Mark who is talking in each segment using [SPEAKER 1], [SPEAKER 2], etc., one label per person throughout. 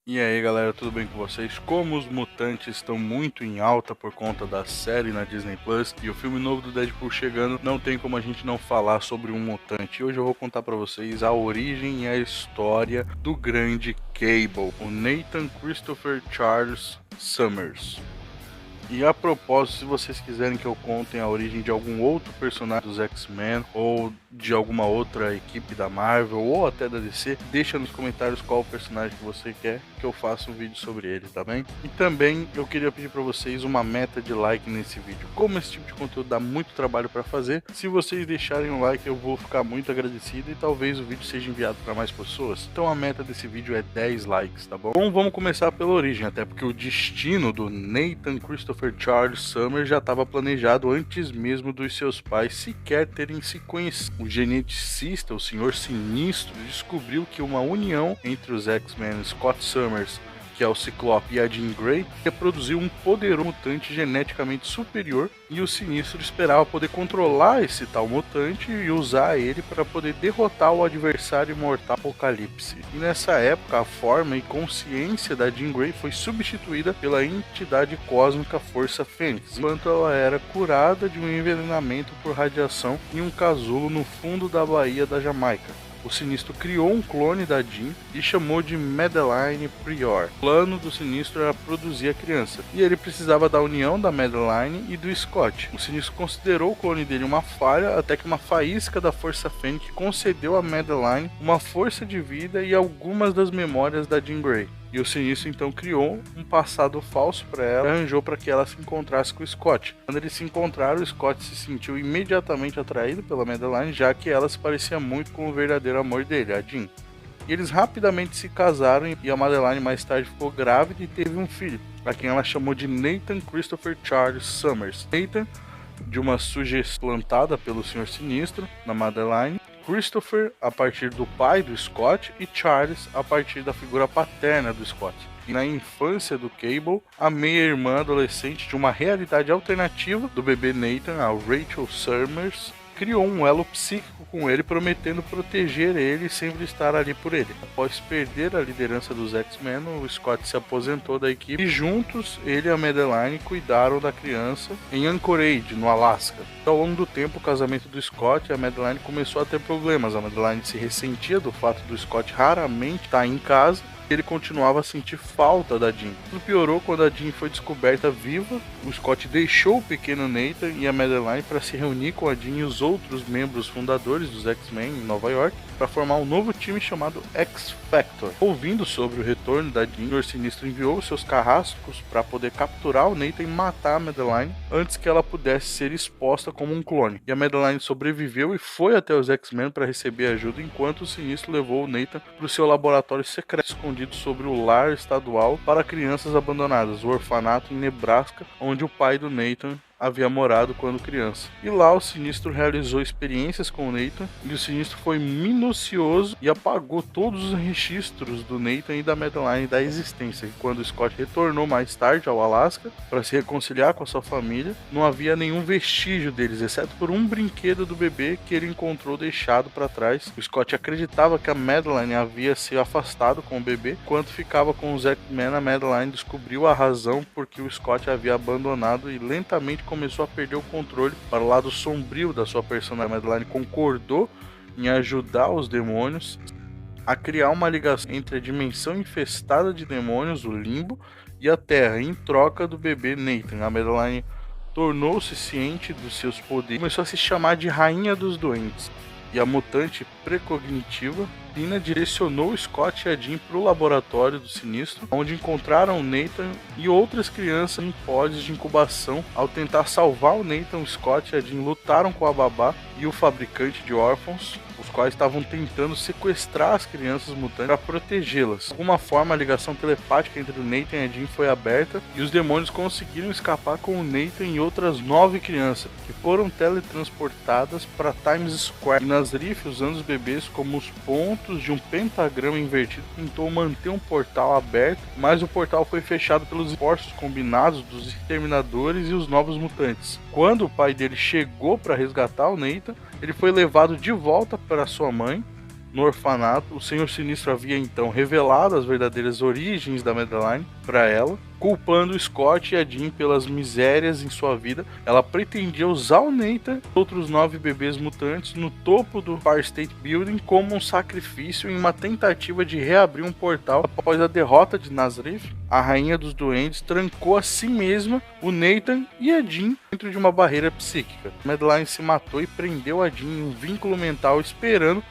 [SPEAKER 1] E aí galera, tudo bem com vocês? Como os mutantes estão muito em alta por conta da série na Disney Plus e o filme novo do Deadpool chegando, não tem como a gente não falar sobre um mutante. E hoje eu vou contar pra vocês a origem e a história do grande Cable, o Nathan Christopher Charles Summers. E a propósito, se vocês quiserem que eu conte a origem de algum outro personagem dos X-Men ou de alguma outra equipe da Marvel ou até da DC, deixa nos comentários qual o personagem que você quer que eu faça um vídeo sobre ele, tá bem? E também eu queria pedir para vocês uma meta de like nesse vídeo. Como esse tipo de conteúdo dá muito trabalho para fazer, se vocês deixarem um like eu vou ficar muito agradecido e talvez o vídeo seja enviado para mais pessoas. Então a meta desse vídeo é 10 likes, tá bom? Bom, vamos começar pela origem, até porque o destino do Nathan Christopher Charles Summers já estava planejado antes mesmo dos seus pais sequer terem se conhecido. O geneticista, o Senhor Sinistro, descobriu que uma união entre os X-Men Scott Summers, que é o Ciclope, e a Jean Grey, ia produzir um poderoso mutante geneticamente superior, e o Sinistro esperava poder controlar esse tal mutante e usar ele para poder derrotar o adversário imortal Apocalipse. E nessa época, a forma e consciência da Jean Grey foi substituída pela entidade cósmica Força Fênix, enquanto ela era curada de um envenenamento por radiação em um casulo no fundo da Baía da Jamaica. O Sinistro criou um clone da Jean e chamou de Madeline Prior. O plano do Sinistro era produzir a criança, e ele precisava da união da Madeline e do Scott. O Sinistro considerou o clone dele uma falha, até que uma faísca da Força Fênix concedeu a Madeline uma força de vida e algumas das memórias da Jean Grey. E o Sinistro então criou um passado falso para ela e arranjou para que ela se encontrasse com o Scott. Quando eles se encontraram, o Scott se sentiu imediatamente atraído pela Madeline, já que ela se parecia muito com o verdadeiro amor dele, a Jean. E eles rapidamente se casaram e a Madeline mais tarde ficou grávida e teve um filho, a quem ela chamou de Nathan Christopher Charles Summers. Nathan, de uma sugestão plantada pelo Senhor Sinistro na Madeline, Christopher a partir do pai do Scott e Charles a partir da figura paterna do Scott. E na infância do Cable, a meia-irmã adolescente de uma realidade alternativa do bebê Nathan, a Rachel Summers, criou um elo psíquico com ele, prometendo proteger ele e sempre estar ali por ele. Após perder a liderança dos X-Men, o Scott se aposentou da equipe e juntos ele e a Madeline cuidaram da criança em Anchorage, no Alasca. Ao longo do tempo, o casamento do Scott e a Madeline começou a ter problemas. A Madeline se ressentia do fato do Scott raramente estar em casa. Ele continuava a sentir falta da Jean. Tudo piorou quando a Jean foi descoberta viva. O Scott deixou o pequeno Nathan e a Madeline para se reunir com a Jean e os outros membros fundadores dos X-Men em Nova York para formar um novo time chamado X-Factor. Ouvindo sobre o retorno da Jean, o Senhor Sinistro enviou seus carrascos para poder capturar o Nathan e matar a Madeline antes que ela pudesse ser exposta como um clone. E a Madeline sobreviveu e foi até os X-Men para receber ajuda, enquanto o Sinistro levou o Nathan para o seu laboratório secreto escondido sobre o lar estadual para crianças abandonadas, o orfanato em Nebraska, onde o pai do Nathan havia morado quando criança. E lá o Sinistro realizou experiências com o Nathan, e o Sinistro foi minucioso e apagou todos os registros do Nathan e da Madeline da existência. E quando Scott retornou mais tarde ao Alasca para se reconciliar com a sua família, não havia nenhum vestígio deles, exceto por um brinquedo do bebê que ele encontrou deixado para trás. O Scott acreditava que a Madeline havia se afastado com o bebê. Enquanto ficava com os X-Men, a Madeline descobriu a razão por que o Scott havia abandonado e lentamente começou a perder o controle para o lado sombrio da sua personagem. A Madeline concordou em ajudar os demônios a criar uma ligação entre a dimensão infestada de demônios, o Limbo, e a Terra, em troca do bebê Nathan. A Madeline tornou-se ciente dos seus poderes e começou a se chamar de Rainha dos Doentes. E a mutante precognitiva, Tina, direcionou Scott e a Jean para o laboratório do Sinistro, onde encontraram o Nathan e outras crianças em pods de incubação. Ao tentar salvar o Nathan, o Scott e a Jean lutaram com a babá e o fabricante de órfãos, os quais estavam tentando sequestrar as crianças mutantes para protegê-las. De alguma forma, a ligação telepática entre o Nathan e a Jean foi aberta e os demônios conseguiram escapar com o Nathan e outras 9 crianças, que foram teletransportadas para Times Square. E Nazrith, usando os bebês como os pontos de um pentagrama invertido, tentou manter um portal aberto, mas o portal foi fechado pelos esforços combinados dos exterminadores e os novos mutantes. Quando o pai dele chegou para resgatar o Nathan, ele foi levado de volta para sua mãe no orfanato. O Senhor Sinistro havia então revelado as verdadeiras origens da Madeline para ela, culpando o Scott e a Jean pelas misérias em sua vida. Ela pretendia usar o Nathan e outros 9 bebês mutantes no topo do Empire State Building como um sacrifício em uma tentativa de reabrir um portal. Após a derrota de Nazareth, a rainha dos duendes trancou a si mesma, o Nathan e a Jean dentro de uma barreira psíquica. Madeline se matou e prendeu a Jean em um vínculo mental, esperando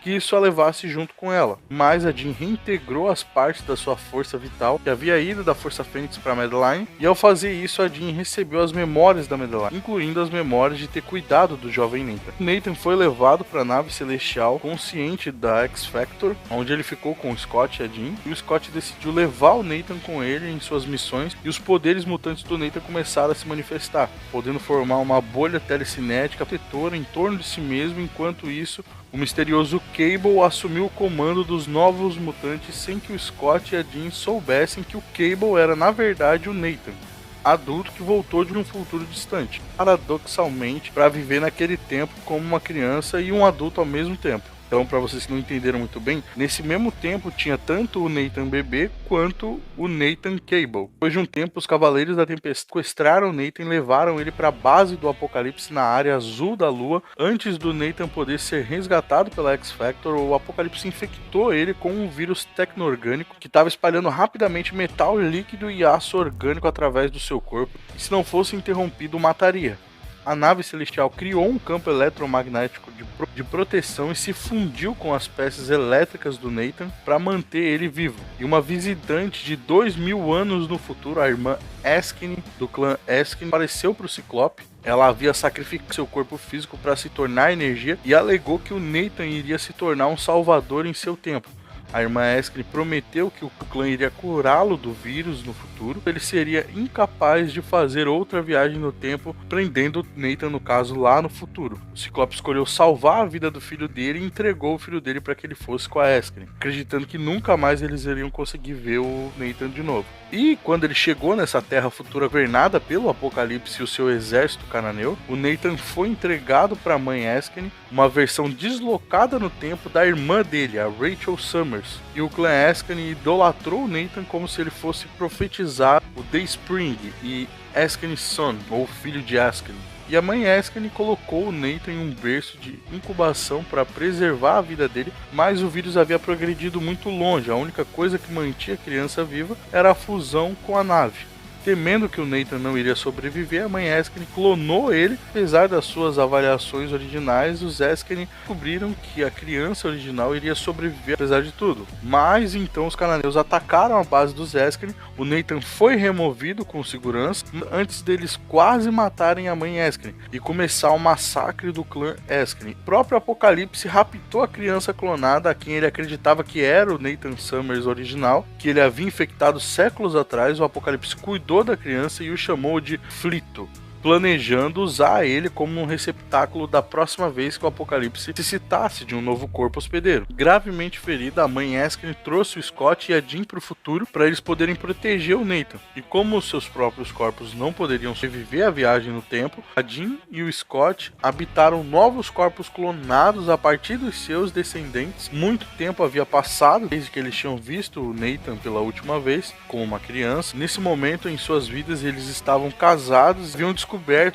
[SPEAKER 1] que isso a levasse junto com ela. Mas a Jean reintegrou as partes da sua força vital que havia ido da Força Fênix para Madeline, e ao fazer isso a Jean recebeu as memórias da Madeline, incluindo as memórias de ter cuidado do jovem Nathan. Nathan foi levado para a nave celestial consciente da X-Factor, onde ele ficou com o Scott e a Jean, e o Scott decidiu levar o Nathan com ele em suas missões, e os poderes mutantes do Nathan começaram a se manifestar, podendo formar uma bolha telecinética protetora em torno de si mesmo. Enquanto isso, o misterioso Cable assumiu o comando dos novos mutantes sem que o Scott e a Jean soubessem que o Cable era na verdade o Nathan, adulto que voltou de um futuro distante, paradoxalmente, para viver naquele tempo como uma criança e um adulto ao mesmo tempo. Então, para vocês que não entenderam muito bem, nesse mesmo tempo tinha tanto o Nathan bebê quanto o Nathan Cable. Depois de um tempo, os Cavaleiros da Tempestade sequestraram o Nathan e levaram ele para a base do Apocalipse na área azul da Lua. Antes do Nathan poder ser resgatado pela X-Factor, o Apocalipse infectou ele com um vírus tecno-orgânico que estava espalhando rapidamente metal líquido e aço orgânico através do seu corpo, e se não fosse interrompido, o mataria. A nave celestial criou um campo eletromagnético de proteção e se fundiu com as peças elétricas do Nathan para manter ele vivo. E uma visitante de 2000 anos no futuro, a irmã Eskine, do clã Eskine, apareceu para o Ciclope. Ela havia sacrificado seu corpo físico para se tornar energia e alegou que o Nathan iria se tornar um salvador em seu tempo. A irmã Eskine prometeu que o clã iria curá-lo do vírus no futuro. Ele seria incapaz de fazer outra viagem no tempo, prendendo Nathan, no caso, lá no futuro. O Ciclope escolheu salvar a vida do filho dele e entregou o filho dele para que ele fosse com a Eskine, acreditando que nunca mais eles iriam conseguir ver o Nathan de novo. E quando ele chegou nessa terra futura governada pelo Apocalipse e o seu exército cananeu, o Nathan foi entregado para a mãe Eskine, uma versão deslocada no tempo da irmã dele, a Rachel Summers. E o clã Eskine idolatrou o Nathan como se ele fosse profetizar o Dayspring e Eskine's Son, ou filho de Eskine. E a mãe Eskine colocou o Nathan em um berço de incubação para preservar a vida dele, mas o vírus havia progredido muito longe. A única coisa que mantinha a criança viva era a fusão com a nave. Temendo que o Nathan não iria sobreviver, a mãe Eskine clonou ele. Apesar das suas avaliações originais, os Eskine descobriram que a criança original iria sobreviver apesar de tudo. Mas então os cananeus atacaram a base dos Eskine. O Nathan foi removido com segurança antes deles quase matarem a mãe Eskine e começar o massacre do clã Eskine. O próprio Apocalipse raptou a criança clonada, a quem ele acreditava que era o Nathan Summers original, que ele havia infectado séculos atrás. O Apocalipse cuidou da criança e o chamou de Flito, planejando usar ele como um receptáculo da próxima vez que o Apocalipse necessitasse de um novo corpo hospedeiro. Gravemente ferida, a mãe Eskine trouxe o Scott e a Jean para o futuro para eles poderem proteger o Nathan. E como os seus próprios corpos não poderiam sobreviver à viagem no tempo, a Jean e o Scott habitaram novos corpos clonados a partir dos seus descendentes. Muito tempo havia passado desde que eles tinham visto o Nathan pela última vez, como uma criança. Nesse momento em suas vidas eles estavam casados e haviam descoberto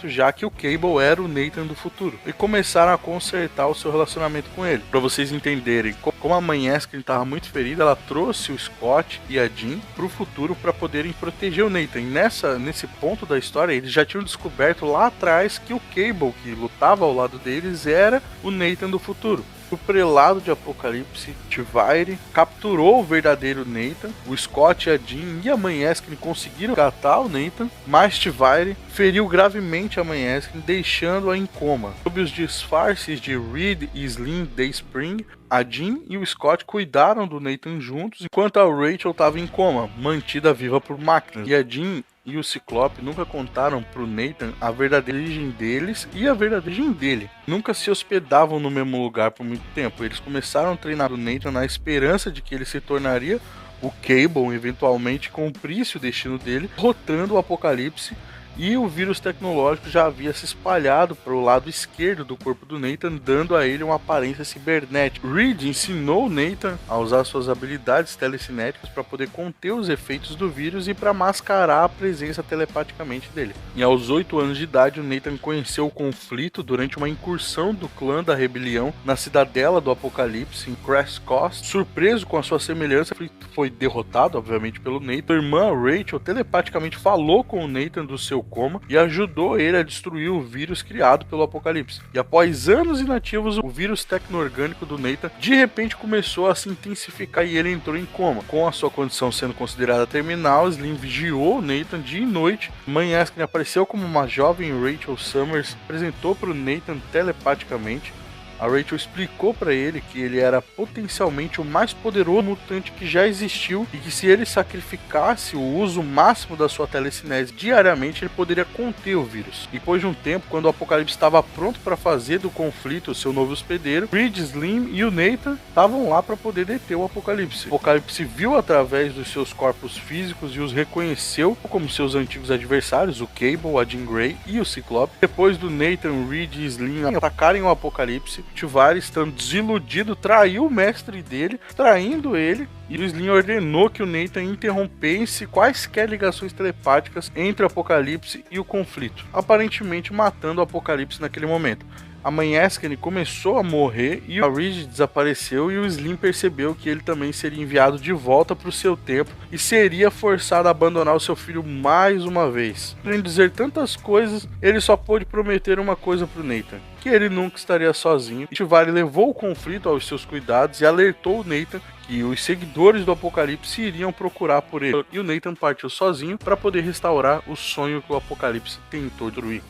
[SPEAKER 1] já que o Cable era o Nathan do futuro e começaram a consertar o seu relacionamento com ele. Para vocês entenderem, como a mãe Eskine estava muito ferida, ela trouxe o Scott e a Jean para o futuro para poderem proteger o Nathan. E nesse ponto da história, eles já tinham descoberto lá atrás que o Cable, que lutava ao lado deles, era o Nathan do futuro. O prelado de Apocalipse, Tivaire, capturou o verdadeiro Nathan. O Scott, a Jean e a mãe Eskine conseguiram catar o Nathan, mas Tivaire feriu gravemente a mãe Eskine, deixando-a em coma. Sob os disfarces de Reed e Slim Dayspring, a Jean e o Scott cuidaram do Nathan juntos, enquanto a Rachel estava em coma, mantida viva por máquinas. E a Jean e o Ciclope nunca contaram pro Nathan a verdadeira origem deles e a verdadeira origem dele. Nunca se hospedavam no mesmo lugar por muito tempo. Eles começaram a treinar o Nathan na esperança de que ele se tornaria o Cable, eventualmente cumprisse o destino dele, derrotando o Apocalipse e o vírus tecnológico já havia se espalhado para o lado esquerdo do corpo do Nathan, dando a ele uma aparência cibernética. Reed ensinou o Nathan a usar suas habilidades telecinéticas para poder conter os efeitos do vírus e para mascarar a presença telepaticamente dele. E aos 8 anos de idade, o Nathan conheceu o conflito durante uma incursão do clã da rebelião na cidadela do Apocalipse, em Crash Coast. Surpreso com a sua semelhança, foi derrotado, obviamente, pelo Nathan. A irmã Rachel telepaticamente falou com o Nathan do seu coma e ajudou ele a destruir o vírus criado pelo Apocalipse. E após anos inativos, o vírus tecno-orgânico do Nathan de repente começou a se intensificar e ele entrou em coma. Com a sua condição sendo considerada terminal, Slim vigiou o Nathan dia e noite. Mãe Askin apareceu como uma jovem Rachel Summers, apresentou para o Nathan telepaticamente. A Rachel explicou para ele que ele era potencialmente o mais poderoso mutante que já existiu e que se ele sacrificasse o uso máximo da sua telecinese diariamente, ele poderia conter o vírus. Depois de um tempo, quando o Apocalipse estava pronto para fazer do conflito o seu novo hospedeiro, Reed, Slim e o Nathan estavam lá para poder deter o Apocalipse. O Apocalipse viu através dos seus corpos físicos e os reconheceu como seus antigos adversários, o Cable, a Jean Grey e o Ciclope. Depois do Nathan, Reed e Slim atacarem o Apocalipse, Tivari, estando desiludido, traiu o mestre dele, traindo ele, e o Slim ordenou que o Nathan interrompesse quaisquer ligações telepáticas entre o Apocalipse e o conflito, aparentemente matando o Apocalipse naquele momento. A mãe Askin começou a morrer e a Reed desapareceu e o Slim percebeu que ele também seria enviado de volta para o seu tempo e seria forçado a abandonar o seu filho mais uma vez. Além de dizer tantas coisas, ele só pôde prometer uma coisa para o Nathan, que ele nunca estaria sozinho. Tivari levou o conflito aos seus cuidados e alertou o Nathan que os seguidores do Apocalipse iriam procurar por ele. E o Nathan partiu sozinho para poder restaurar o sonho que o Apocalipse tentou destruir.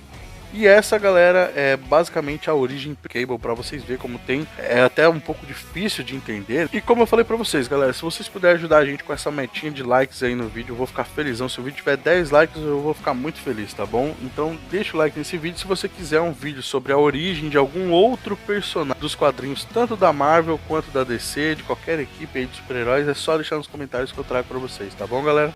[SPEAKER 1] E essa, galera, é basicamente a origem do Cable, pra vocês verem como tem. É até um pouco difícil de entender. E como eu falei pra vocês, galera, se vocês puderem ajudar a gente com essa metinha de likes aí no vídeo, eu vou ficar felizão. Se o vídeo tiver 10 likes, eu vou ficar muito feliz, tá bom? Então deixa o like nesse vídeo. Se você quiser um vídeo sobre a origem de algum outro personagem dos quadrinhos, tanto da Marvel quanto da DC, de qualquer equipe aí de super-heróis, é só deixar nos comentários que eu trago pra vocês, tá bom, galera?